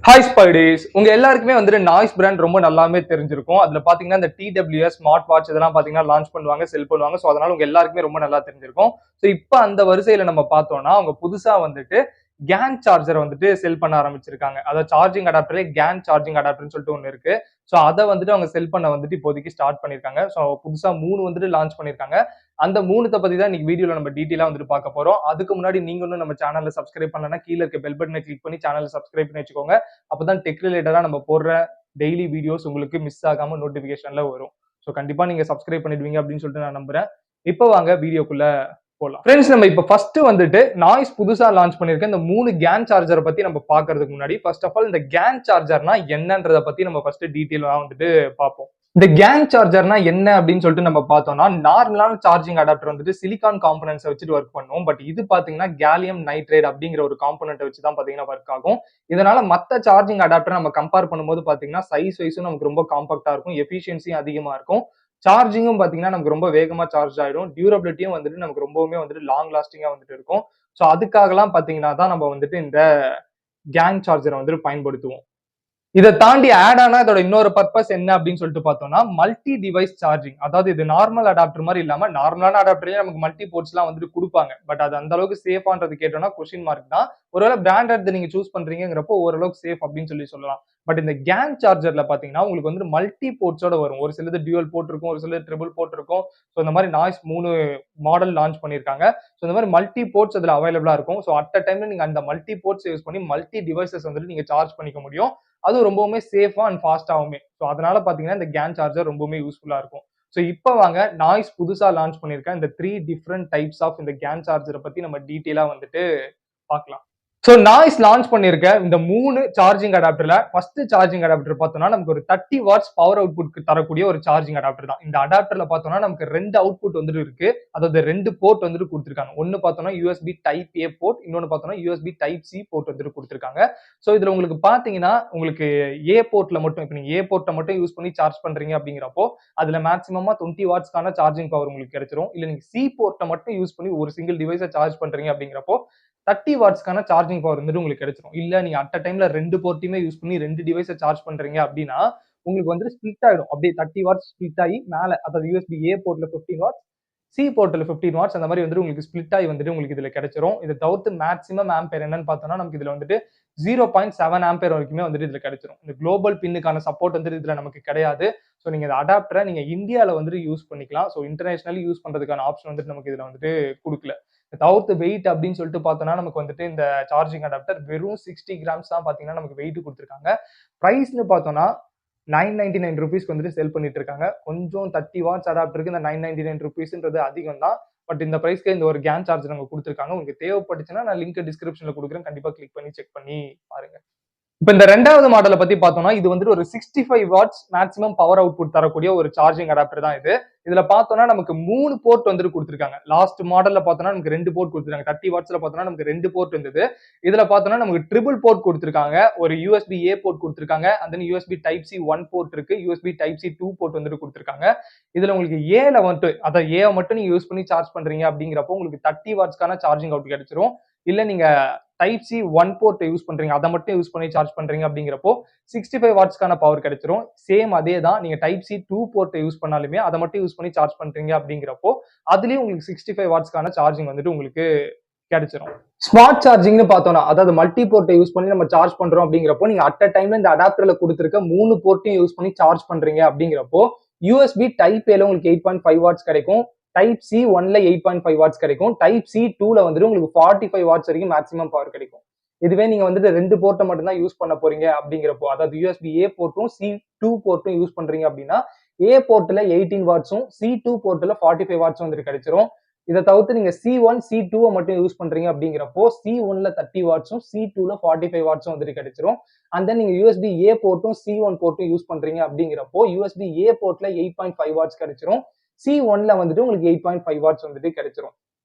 Hi ஸ்பைடேஸ் உங்க எல்லாருக்குமே வந்துட்டு நாய்ஸ் பிராண்ட் ரொம்ப நல்லாவே தெரிஞ்சிருக்கும். அதுல பாத்தீங்கன்னா இந்த TWS ஸ்மார்ட் வாட்ச் இதெல்லாம் பாத்தீங்கன்னா லான்ச் பண்ணுவாங்க, செல் பண்ணுவாங்க. ஸோ அதனால உங்க எல்லாருக்குமே ரொம்ப நல்லா தெரிஞ்சிருக்கும். ஸோ இப்போ அந்த வரிசையில நம்ம பார்த்தோம்னா அவங்க புதுசா வந்துட்டு கேன் சார்ஜர் வந்துட்டு செல் பண்ண ஆரம்பிச்சிருக்காங்க. அதாவது சார்ஜிங் அடாப்டர்ல கேன் சார்ஜிங் அடாப்டர்னு சொல்லிட்டு ஒன்று இருக்கு. ஸோ அதை வந்துட்டு அவங்க செல் பண்ண வந்துட்டு இப்போதைக்கு ஸ்டார்ட் பண்ணிருக்காங்க. ஸோ புதுசா 3 வந்துட்டு லான்ச் பண்ணிருக்காங்க. அந்த 3த்தை பத்தி தான் இன்னைக்கு வீடியோல நம்ம டீட்டெயிலா வந்துட்டு பார்க்க போறோம். அதுக்கு முன்னாடி நீங்க இன்னும் நம்ம சேனல்ல சப்ஸ்கிரைப் பண்ணலன்னா கீழே இருக்க பெல் பட்டனை கிளிக் பண்ணி சேனலை சப்ஸ்கிரைப் பண்ணி வச்சுக்கோங்க. அப்பதான் டெக் ரிலேட்டடா நம்ம போடுற டெய்லி வீடியோஸ் உங்களுக்கு மிஸ் ஆகாம நோட்டிபிகேஷன்ல வரும். ஸோ கண்டிப்பா நீங்க சப்ஸ்கிரைப் பண்ணிடுவீங்க அப்படின்னு சொல்லிட்டு நான் நம்புறேன். இப்போ வாங்க வீடியோக்குள்ள போலாம். ஃப்ரெண்ட்ஸ், நம்ம இப்போ ஃபர்ஸ்ட் வந்துட்டு நாய்ஸ் புதுசா லான்ச் பண்ணிருக்க இந்த 3 கேன் சார்ஜரை பத்தி நம்ம பாக்குறதுக்கு முன்னாடி ஃபர்ஸ்ட் ஆஃப் ஆல் இந்த கேன் சார்ஜர்னா என்னன்றத பத்தி நம்ம ஃபர்ஸ்ட் டீட்டெயிலா வந்துட்டு பார்ப்போம். இந்த கேன் சார்ஜர்னா என்ன அப்படின்னு சொல்லிட்டு நம்ம பார்த்தோம்னா, நார்மலான சார்ஜிங் அடாப்டர் வந்துட்டு சிலிகான் காம்பனன்ட்ஸ் வச்சுட்டு ஒர்க் பண்ணும். பட் இது பாத்தீங்கன்னா கேலியம் நைட்ரேட் அப்படிங்கிற ஒரு காம்பனன்ட் வச்சு தான் பாத்தீங்கன்னா ஒர்க் ஆகும். இதனால மத்த சார்ஜிங் அடாப்டர் நம்ம கம்பேர் பண்ணும்போது பாத்தீங்கன்னா சைஸ் வைஸும் நமக்கு ரொம்ப காம்பாக்டா இருக்கும், எஃபிஷியன்சியும் அதிகமா இருக்கும். சார்ஜிங்கும் பாத்தீங்கன்னா நமக்கு ரொம்ப வேகமா சார்ஜ் ஆயிடும். டியூரபிலிட்டியும் வந்துட்டு நமக்கு ரொம்பவுமே வந்துட்டு லாங் லாஸ்டிங்கா வந்துட்டு இருக்கும். ஸோ அதுக்காகலாம் பாத்தீங்கன்னா தான் நம்ம வந்துட்டு இந்த கேன் சார்ஜரை வந்துட்டு பயன்படுத்துவோம். இதை தாண்டி ஆட் ஆனா இதோட இன்னொரு பர்பஸ் என்ன அப்படின்னு சொல்லிட்டு பார்த்தோம்னா மல்டி டிவைஸ் சார்ஜிங். அதாவது இது நார்மல் அடாப்டர் மாதிரி இல்லாம நார்மலான அடாப்டர்லயே நமக்கு மல்டி போர்ட்ஸ் எல்லாம் வந்துட்டு கொடுப்பாங்க. பட் அது அந்த அளவுக்கு சேஃபான்றது கேட்டோம்னா கொஸ்டின் மார்க் தான். ஒருவேளை பிராண்டட் நீங்க சூஸ் பண்றீங்கிறப்போ ஓரளவுக்கு சேஃப் அப்படின்னு சொல்லலாம். பட் இந்த கேன் சார்ஜர்ல பாத்தீங்கன்னா உங்களுக்கு வந்து மல்டி போர்ட்ஸோட வரும். ஒரு சிலது டியூவல் போர்ட் இருக்கும், ஒரு சிலது ட்ரிபிள் போர்ட் இருக்கும். ஸோ இந்த மாதிரி நாய்ஸ் 3 மாடல் லான்ச் பண்ணிருக்காங்க. ஸோ இந்த மாதிரி மல்டி போர்ட்ஸ் அதுல அவைலபிளா இருக்கும். ஸோ அட் அ டைம்ல நீங்க அந்த மல்டி போர்ட்ஸ் யூஸ் பண்ணி மல்டி டிவைசஸ் வந்துட்டு நீங்க சார்ஜ் பண்ணிக்க முடியும். அது ரொம்பவுமே சேஃபா அண்ட் ஃபாஸ்டாவுமே. ஸோ அதனால பாத்தீங்கன்னா இந்த கேன் சார்ஜர் ரொம்பவுமே யூஸ்ஃபுல்லா இருக்கும். ஸோ இப்போ வாங்க நாய்ஸ் புதுசா லான்ச் பண்ணிருக்க இந்த 3 டிஃப்ரெண்ட் டைப்ஸ் ஆஃப் இந்த கேன் சார்ஜரை பத்தி நம்ம டீட்டெயிலா வந்துட்டு பார்க்கலாம். ஸோ நாய்ஸ் லான்ச் பண்ணிருக்க இந்த 3 சார்ஜிங் அடாப்டர்ல ஃபர்ஸ்ட் சார்ஜிங் அடாப்டர் பார்த்தோம்னா நமக்கு ஒரு 30 வாட்ஸ் பவர் அவுட்புட் தரக்கூடிய ஒரு சார்ஜிங் அடாப்டர் தான். இந்த அடாப்டர்ல பார்த்தோம்னா நமக்கு 2 அவுட்புட் வந்துட்டு இருக்கு. அதாவது 2 போர்ட் வந்துட்டு கொடுத்திருக்காங்க. ஒன்னு பார்த்தோம்னா USB டைப் A போர்ட், இன்னொன்னு பார்த்தோம்னா USB டைப் C போர்ட் வந்துட்டு கொடுத்திருக்காங்க. ஸோ இதுல உங்களுக்கு பாத்தீங்கன்னா உங்களுக்கு A போர்ட்ல மட்டும் இப்போ நீங்க A போர்ட்டை மட்டும் யூஸ் பண்ணி சார்ஜ் பண்றீங்க அப்படிங்கிறப்போ அதுல மேக்ஸிமமா 20 வாட்ஸ்க்கான சார்ஜிங் பவர் உங்களுக்கு கிடைச்சிரும். இல்ல நீங்க C போர்ட்டை மட்டும் யூஸ் பண்ணி ஒரு சிங்கிள் டிவைஸை சார்ஜ் பண்றீங்க அப்படிங்கிறப்போ 30 வாட்ஸ்க்கான சார்ஜிங் பவர் வந்துட்டு உங்களுக்கு கிடைச்சிரும். இல்ல நீங்க அட் அ டைம்ல 2 போர்ட்டையுமே யூஸ் பண்ணி 2 டிவைஸை சார்ஜ் பண்றீங்க அப்படின்னா உங்களுக்கு வந்துட்டு ஸ்பிளிட் ஆயிடும். அப்படியே 30 வாட்ஸ் ஸ்பிளிட் ஆகி மேல அதாவது USB A போர்ட்ல 15 வாட்ஸ், C போர்ட்ல 15 வாட்ஸ் அந்த மாதிரி வந்துட்டு உங்களுக்கு ஸ்பிளிட் ஆகி வந்துட்டு உங்களுக்கு இதுல கிடைச்சிரும். இதை தவிர்த்து மேக்ஸிமம் ஆம்பேர் என்னன்னு பார்த்தோம்னா நமக்கு இதுல வந்துட்டு 0.7 ஆம்பேர் வரைக்குமே வந்துட்டு இதுல கிடைச்சிரும். இந்த குளோபல் பின்னுக்கான சப்போர்ட் வந்துட்டு இதுல நமக்கு கிடையாது. ஸோ நீங்க இந்த அடாப்டரை நீங்க இந்தியால வந்துட்டு யூஸ் பண்ணிக்கலாம். ஸோ இன்டர்நேஷனலி யூஸ் பண்றதுக்கான ஆப்ஷன் வந்துட்டு நமக்கு இதுல வந்துட்டு கொடுக்கல. தவிர்த்து வெயிட் அப்படின்னு சொல்லிட்டு பார்த்தோம்னா நமக்கு வந்துட்டு இந்த சார்ஜிங் அடாப்டர் வெறும் 60 கிராம்ஸ் தான் பாத்தீங்கன்னா நமக்கு வெயிட் கொடுத்துருக்காங்க. பிரைஸ்னு பார்த்தோம்னா 999 ருபீஸ்க்கு வந்துட்டு செல் பண்ணிட்டு இருக்காங்க. கொஞ்சம் 30 வாட்ஸ் அடாப்டருக்கு இந்த 999 ருபீஸ்ன்றது அதிகம் தான். பட் இந்த பிரைஸ்க்கு இந்த ஒரு கேன் சார்ஜர் அவங்க கொடுத்துருக்காங்க. உங்களுக்கு தேவைப்பட்டுச்சுன்னா நான் லிங்க் டிஸ்கிரிப்ஷன்ல கொடுக்குறேன். கண்டிப்பா கிளிக் பண்ணி செக் பண்ணி பாருங்க. இப்ப இந்த 2வது மாடலை பத்தி பார்த்தோம்னா இது வந்துட்டு ஒரு 65 வாட்ஸ் மேக்ஸிமம் பவர் அவுட்புட் தரக்கூடிய ஒரு சார்ஜிங் அடாப்டர் தான் இது. இதுல பார்த்தோம்னா நமக்கு 3 போர்ட் வந்துட்டு கொடுத்திருக்காங்க. லாஸ்ட் மாடல்ல பார்த்தோம்னா நமக்கு 2 போர்ட் கொடுத்திருக்காங்க. 30 வாட்ஸ்ல பார்த்தோம்னா நமக்கு 2 போர்ட் இருந்தது. இதுல பார்த்தோம்னா நமக்கு ட்ரிபிள் போர்ட் கொடுத்திருக்காங்க. ஒரு USB A போர்ட் கொடுத்திருக்காங்க. and then USB type C 1 port இருக்கு. USB டைப் C 2 போர்ட் வந்துட்டு கொடுத்திருக்காங்க. இதுல உங்களுக்கு Aல வந்துட்டு அதாவது A மட்டும் நீங்க யூஸ் பண்ணி சார்ஜ் பண்றீங்க அப்படிங்கிறப்போ உங்களுக்கு 30 வாட்ஸ்க்கான சார்ஜிங் அவுட் கிடைச்சிரும். இல்ல நீங்க டைப் C 1 போர்ட் யூஸ் பண்றீங்க, அதை மட்டும் யூஸ் பண்ணி சார்ஜ் பண்றீங்க அப்படிங்கிறப்போ 65 வாட்ஸ்க்கான பவர் கிடைச்சிரும். சேம் அதே தான். நீங்க டைப் C 2 போர்ட் யூஸ் பண்ணாலுமே அதை மட்டும் யூஸ் பண்ணி சார்ஜ் பண்றீங்க அப்படிங்கிறப்போ அதுலயும் உங்களுக்கு 65 வாட்ஸ்க்கான சார்ஜிங் வந்துட்டு உங்களுக்கு கிடைச்சிரும். ஸ்மார்ட் சார்ஜிங்னு பார்த்தோம்னா அதாவது மல்டி போர்ட்டை யூஸ் பண்ணி நம்ம சார்ஜ் பண்றோம் அப்படிங்கிறப்போ நீங்க அட் அ டைம்ல இந்த அடாப்டர்ல கொடுத்திருக்க 3 போர்ட்டையும் யூஸ் பண்ணி சார்ஜ் பண்றீங்க அப்படிங்கிறப்போ USB டைப் Aல உங்களுக்கு 8.5 வாட்ஸ் கிடைக்கும். டைப் C 1ல 8.5 வாட்ஸ் கிடைக்கும். டைப் C 2ல வந்துட்டு உங்களுக்கு 45 வாட்ஸ் வரைக்கும் மேக்ஸிமம் பவர் கிடைக்கும். இதுவே நீங்க வந்துட்டு 2 போர்ட்டை மட்டும் தான் யூஸ் பண்ண போறீங்க அப்படிங்கிறப்போ அதாவது USB A போர்ட்டும் C2 போர்ட்டும் யூஸ் பண்றீங்க அப்படின்னா A போர்ட்ல 18 வாட்ஸும் C2 போர்ட்ல 45 வாட்ஸும் வந்துட்டு கிடைச்சிரும். இதை தவிர்த்து நீங்க C1 C2 மட்டும் யூஸ் பண்றீங்க அப்படிங்கிறப்போ C1ல 30 வாட்ஸும் C2ல 45 வாட்ஸும் வந்துட்டு கிடைச்சிரும். அண்ட் தென் நீங்க USB A போர்ட்டும் C1 போர்ட்டும் யூஸ் பண்றீங்க அப்படிங்கிறப்போ USB A போர்ட்ல 8.5 வாட்ஸ் கிடைச்சிரும். C1ல வந்துட்டு உங்களுக்கு 8.5 வாட்ஸ் வந்துட்டு கிடைச்சிரும்.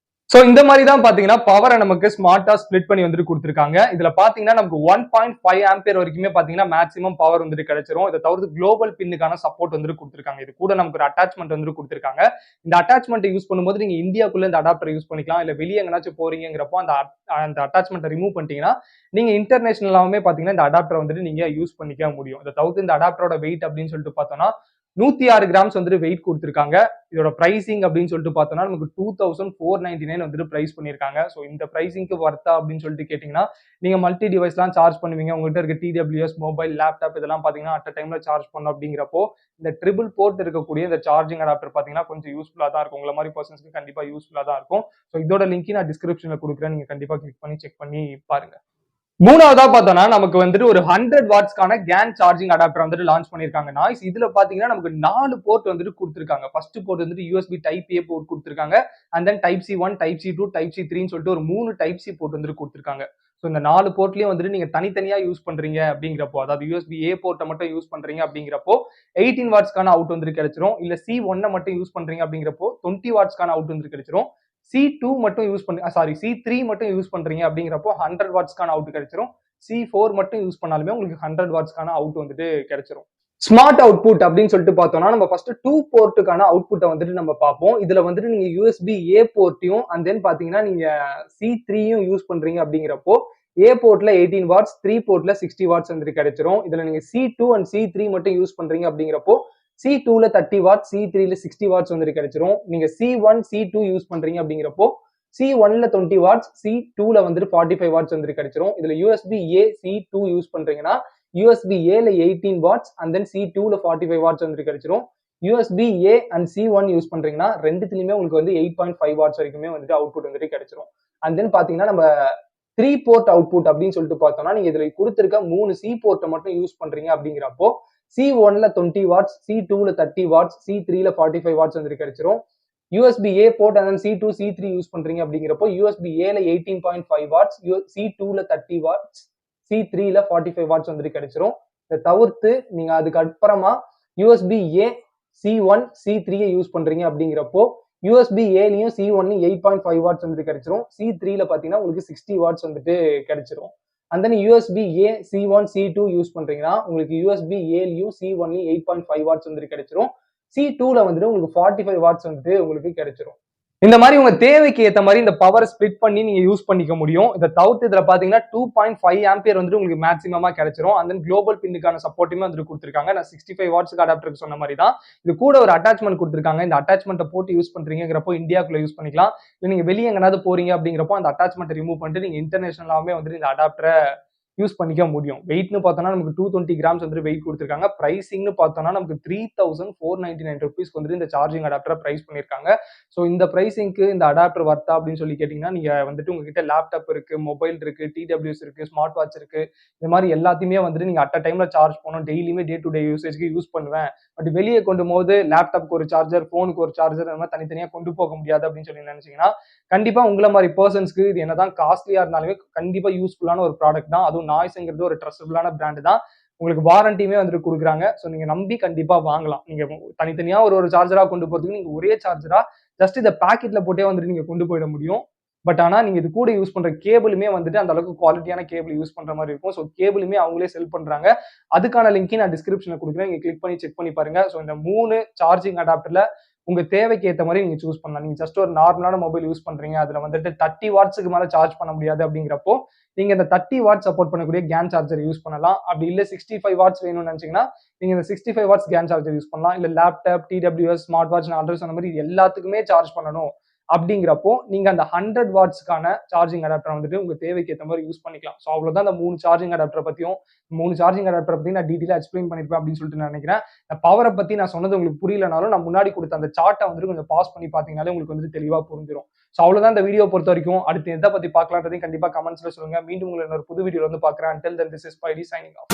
சோ இந்த மாதிரி தான் பாத்தீங்கன்னா பவரை நமக்கு ஸ்மார்ட்டா ஸ்பிளிட் பண்ணி வந்துட்டு கொடுத்துருக்காங்க. இதுல பாத்தீங்கன்னா நமக்கு 1.5 ஆம்பியர் வரைக்குமே பாத்தீங்கன்னா மேக்ஸிமம் பவர் வந்துட்டு கிடைச்சிரும். இதை தவிர்த்து குளோபல் பின்னுக்கான சப்போர்ட் வந்துட்டு கொடுத்துருக்காங்க. இது கூட நமக்கு ஒரு அட்டாச்மெண்ட் வந்துட்டு கொடுத்துருக்காங்க. இந்த அட்டாச்மெண்ட் யூஸ் பண்ணும்போது நீங்க இந்தியாக்குள்ள இந்த அடாப்டர் யூஸ் பண்ணிக்கலாம். இல்ல வெளியே எங்கனாச்சும் போறீங்கிறப்போ அந்த அட்டாச்மெண்ட் ரிமூவ் பண்ணிட்டீங்கன்னா நீங்க இன்டர்நேஷனலாவுமே பாத்தீங்கன்னா இந்த அடாப்டர் வந்துட்டு நீங்க யூஸ் பண்ணிக்க முடியும். இதை தவிர்த்து இந்த அடாப்டரோட வெயிட் அப்படின்னு சொல்லிட்டு பார்த்தோம்னா 106 கிராம்ஸ் வந்துட்டு வெயிட் கொடுத்துருக்காங்க. இதோட பிரைசிங் அப்படின்னு சொல்லிட்டு பார்த்தோம்னா நமக்கு 2499 வந்துட்டு பிரைஸ் பண்ணிருக்காங்க. ஸோ இந்த பிரைசிங்க்கு வர்த்தா அப்படின்னு சொல்லிட்டு கேட்டீங்கன்னா நீங்க மல்டி டிவைஸ்லாம் சார்ஜ் பண்ணுவீங்க. உங்ககிட்ட இருக்க டிடபிள்யூஎஸ் மொபைல் லேப்டாப் இதெல்லாம் பாத்தீங்கன்னா அட் டைம்ல சார்ஜ் பண்ணணும் அப்படிங்கிறப்போ இந்த ட்ரிபிள் போர்ட் இருக்கக்கூடிய இந்த சார்ஜிங் அடாப்டர் பாத்தீங்கன்னா கொஞ்சம் யூஸ்ஃபுல்லா தான் இருக்கும். உங்களை மாதிரி பர்சன்ஸ்க்கு கண்டிப்பா யூஸ்ஃபுல்லா தான் இருக்கும். ஸோ இதோட லிங்க் நான் டிஸ்கிரிப்ஷன்ல கொடுக்குறேன். நீங்க கண்டிப்பா கிளிக் பண்ணி செக் பண்ணி பாருங்க. மூணாவதா பார்த்தோம்னா நமக்கு வந்துட்டு ஒரு 100 வாட்ஸ்க்கான கேன் சார்ஜிங் அடாப்டர் வந்துட்டு லான்ச் பண்ணிருக்காங்க நாய்ஸ். இதுல பாத்தீங்கன்னா நமக்கு 4 போர்ட் வந்துட்டு கொடுத்துருக்காங்க. ஃபர்ஸ்ட் போர்ட் வந்துட்டு யூஎஸ்பி டைப் ஏ போர்ட் கொடுத்துருக்காங்க. And then type C 1, type C 2, type C 3 சொல்லிட்டு ஒரு 3 டைப் சி போர்ட் வந்துட்டு கொடுத்துருக்காங்க. ஸோ இந்த 4 போர்ட்லயும் வந்துட்டு நீங்க தனித்தனியா யூஸ் பண்றீங்க அப்படிங்கிறப்போ, அதாவது யூஎஸ்பி ஏ போர்ட்டை மட்டும் யூஸ் பண்றீங்க அப்படிங்கிறப்போ 18 வாட்ஸ்க்கான அவுட் வந்துட்டு கிடைச்சிரும். இல்ல சி 1 மட்டும் யூஸ் பண்றீங்க அப்படிங்கிறப்போ 20 வாட்ஸ்க்கான அவுட் வந்துட்டு கிடைச்சிரும். C2 மட்டும் யூஸ் பண்ணி C3 மட்டும் யூஸ் பண்றீங்க அப்படிங்கிறப்போ 100 வாட்ஸ்க்கான அவுட் கிடைச்சிரும். C4 மட்டும் யூஸ் பண்ணாலுமே உங்களுக்கு 100 வாட்ஸ்க்கான அவுட் வந்துட்டு கிடைச்சிரும். ஸ்மார்ட் அவுட்புட் அப்படின்னு சொல்லிட்டு பார்த்தோம்னா நம்ம ஃபர்ஸ்ட் 2 போர்ட்டுக்கான அவுட்புட்டை வந்துட்டு நம்ம பார்ப்போம். இதுல வந்துட்டு நீங்க யூஎஸ்பி ஏ போர்ட்டையும் அண்ட் தென் பாத்தீங்கன்னா நீங்க C3யும் யூஸ் பண்றீங்க அப்படிங்கிறப்போ ஏ போர்ட்ல 18 வாட்ஸ், 3 போர்ட்ல 60 வாட்ஸ் வந்துட்டு கிடைச்சிரும். இதுல நீங்க C2 அண்ட் C3 மட்டும் யூஸ் பண்றீங்க அப்படிங்கிறப்போ C2ல 30 வாட்ஸ், C3ல 60 வாட்ஸ் வந்துட்டு கிடைச்சிரும். நீங்க C1, C2 யூஸ் பண்றீங்க அப்படிங்கிறப்போ C1ல 20 வாட்ஸ், C2ல வந்துட்டு 45 வாட்ஸ் வந்துட்டு கிடைச்சிரும். இதுல USB A C2 யூஸ் பண்றீங்கன்னா USB Aல 18 வாட்ஸ் அண்ட் தென் C2ல 45 வாட்ஸ் வந்துட்டு கிடைச்சிரும். USB A and C1 use பண்றீங்கன்னா ரெண்டுத்துலயுமே உங்களுக்கு வந்து 8.5 வாட்ஸ் வரைக்குமே வந்துட்டு அவுட்புட் வந்துட்டு கிடைச்சிரும். அண்ட் தென் பாத்தீங்கன்னா நம்ம 3 போர்ட் அவுட்புட் அப்படின்னு சொல்லிட்டு பார்த்தோம்னா நீங்க இதுல கொடுத்திருக்க 3 C போர்ட்டை மட்டும் யூஸ் பண்றீங்க அப்படிங்கிறப்போ C1ல 20 வாட்ஸ், C2ல 30 வாட்ஸ், C3ல 45 வாட்ஸ் வந்துட்டு கிடைச்சிரும். USB A port and C2, C3 use பண்றீங்க அப்படிங்கிறப்போ USB Aல 18.5 வாட்ஸ், C2ல 30 வாட்ஸ், C3ல 45 வாட்ஸ் வந்துட்டு கிடைச்சிரும். இதை தவிர்த்து நீங்க அதுக்கு அப்புறமா USB A, C1, C3 use பண்றீங்க அப்படிங்கிறப்போ USB Aலையும் C1லையும் 8.5 வாட்ஸ் வந்துட்டு கிடைச்சிரும். C3ல பாத்தீங்கன்னா உங்களுக்கு 60 வாட்ஸ் வந்துட்டு கிடைச்சிரும். And then USB A, C1, C2 use பண்றீங்கன்னா உங்களுக்கு USB Aலையும் C1லையும் 8.5 வாட்ஸ் வந்துட்டு கிடைச்சிரும். C2ல வந்துட்டு உங்களுக்கு 45 வாட்ஸ் வந்துட்டு உங்களுக்கு கிடைச்சிரும். இந்த மாதிரி உங்க தேவைக்கு ஏற்ற மாதிரி இந்த பவர் ஸ்பிளிட் பண்ணி நீங்க யூஸ் பண்ணிக்க முடியும். இதை தவிர்த்து இதுல பாத்தீங்கன்னா 2.5 ஆம்பியர் வந்துட்டு உங்களுக்கு மேக்ஸிமமா கிடைச்சிரும். அண்ட் தென் குளோபல் பின்னுக்கான சப்போர்ட்டுமே வந்துட்டு கொடுத்துருக்காங்க. நான் 65 வாட்ஸ்க்கு அடாப்டருக்கு சொன்ன மாதிரி தான் இது கூட ஒரு அட்டாச்மெண்ட் கொடுத்துருக்காங்க. இந்த அட்டாச்மெண்ட்டை போட்டு யூஸ் பண்றீங்கிறப்போ இந்தியாக்குள்ள யூஸ் பண்ணிக்கலாம். இல்லை நீங்க வெளியே எங்கனாவது போறீங்க அப்படிங்கிறப்போ அந்த அட்டாச்மெண்ட் ரிமூவ் பண்ணிட்டு நீங்க இன்டர்நேஷனலாவே வந்துட்டு இந்த அடாப்டரை யூஸ் பண்ணிக்க முடியும். வெயிட்னு பார்த்தோம்னா நமக்கு 220 கிராம்ஸ் வந்துட்டு வெயிட் கொடுத்துருக்காங்க. பிரைசிங்னு பார்த்தோம்னா நமக்கு 3499 ருபீஸ்க்கு வந்துட்டு இந்த சார்ஜிங் அடாப்டரை பிரைஸ் பண்ணியிருக்காங்க. ஸோ இந்த பிரைசிங்க்கு இந்த அடாப்டர் வர்த்தா அப்படின்னு சொல்லி கேட்டீங்கன்னா நீங்க வந்துட்டு உங்ககிட்ட லேப்டாப் இருக்கு, மொபைல் இருக்கு, டிடபிள்யூஎஸ் இருக்கு, ஸ்மார்ட் வாட்ச் இருக்கு, இந்த மாதிரி எல்லாத்தையுமே வந்துட்டு நீங்க அட் டைம்ல சார்ஜ் பண்ணணும். டெய்லியுமே டே டு டே யூசேஜ்க்கு யூஸ் பண்ணுவேன். பட் வெளியே கொண்டு போது லேப்டாப்க்கு ஒரு சார்ஜர், போனுக்கு ஒரு சார்ஜர் அந்த மாதிரி தனித்தனியா கொண்டு போக முடியாது அப்படின்னு சொல்லி நினைச்சீங்கன்னா கண்டிப்பா உங்களை மாதிரி பர்சன்ஸ்க்கு இது என்னதான் காஸ்ட்லியா இருந்தாலுமே கண்டிப்பா யூஸ்ஃபுல்லான ஒரு ப்ராடக்ட் தான். அதுவும் நாய்ஸ்ங்கிறது ஒரு ட்ரஸ்டபிளான பிராண்ட் தான். உங்களுக்கு வாரண்டியுமே வந்துட்டு கொடுக்குறாங்க. ஸோ நீங்க நம்பி கண்டிப்பா வாங்கலாம். நீங்க தனித்தனியா ஒரு சார்ஜரா கொண்டு போறதுக்கு நீங்க ஒரே சார்ஜரா ஜஸ்ட் இந்த பாக்கெட்ல போட்டே வந்துட்டு நீங்க கொண்டு போயிட முடியும். பட் ஆனா நீங்க இது கூட யூஸ் பண்ற கேபிளுமே வந்துட்டு அந்த அளவுக்கு குவாலிட்டியான கேபிள் யூஸ் பண்ற மாதிரி இருக்கும். ஸோ கேபிளுமே அவங்களே செல் பண்றாங்க. அதுக்கான லிங்க் நான் டிஸ்கிரிப்ஷன்ல கொடுக்குறேன். நீங்க கிளிக் பண்ணி செக் பண்ணி பாருங்க. ஸோ இந்த 3 சார்ஜிங் அடாப்டர்ல உங்க தேவைக்கு ஏற்ற மாதிரி நீங்க சூஸ் பண்ணலாம். நீங்க ஜஸ்ட் ஒரு நார்மலான மொபைல் யூஸ் பண்றீங்க, அதுல வந்துட்டு 30 வாட்ஸ்க்கு மேல சார்ஜ் பண்ண முடியாது அப்படிங்கிறப்போ நீங்க இந்த 30 வாட்ஸ் சப்போர்ட் பண்ணக்கூடிய கேன் சார்ஜர் யூஸ் பண்ணலாம். அப்படி இல்ல 65 வாட்ஸ் வேணும்னு நினைச்சீங்கன்னா நீங்க இந்த 65 வாட்ஸ் கேன் சார்ஜர் யூஸ் பண்ணலாம். இல்ல லேப்டாப், டிடபிள்யூஎஸ், ஸ்மார்ட் வாட்ச், நான் ஆல்ரெடி சொன்ன மாதிரி எல்லாத்துக்குமே சார்ஜ் பண்ணணும் அப்படிங்கிறப்போ நீங்க அந்த 100 வாட்ஸ்க்கான சார்ஜிங் அடாப்டர் வந்துட்டு உங்க தேவைக்கு ஏற்ற மாதிரி யூஸ் பண்ணிக்கலாம். ஸோ அவ்வளவுதான் அந்த 3 சார்ஜிங் அடாப்டரை பத்தியும் 3 சார்ஜிங் அடாப்டரை பத்தி நான் டீட்டெயிலா எக்ஸ்பிளைன் பண்ணிருப்பேன் அப்படின்னு சொல்லிட்டு நான் நினைக்கிறேன். பவரை பத்தி நான் சொன்னது உங்களுக்கு புரியலனாலும் நான் முன்னாடி கொடுத்த அந்த சார்ட்டை வந்துட்டு கொஞ்சம் பாஸ் பண்ணி பாத்தீங்கன்னாலே உங்களுக்கு வந்துட்டு தெளிவா புரிஞ்சிடும். ஸோ அவ்வளவுதான் இந்த வீடியோ பொறுத்த வரைக்கும். அடுத்து எதை பத்தி பார்க்கலான்றதையும் கண்டிப்பா கமெண்ட்ஸ்ல சொல்லுங்க. மீண்டும் உங்களை ஒரு புது வீடியோல வந்து பாக்குறேன். Until then, this is Spidey signing off.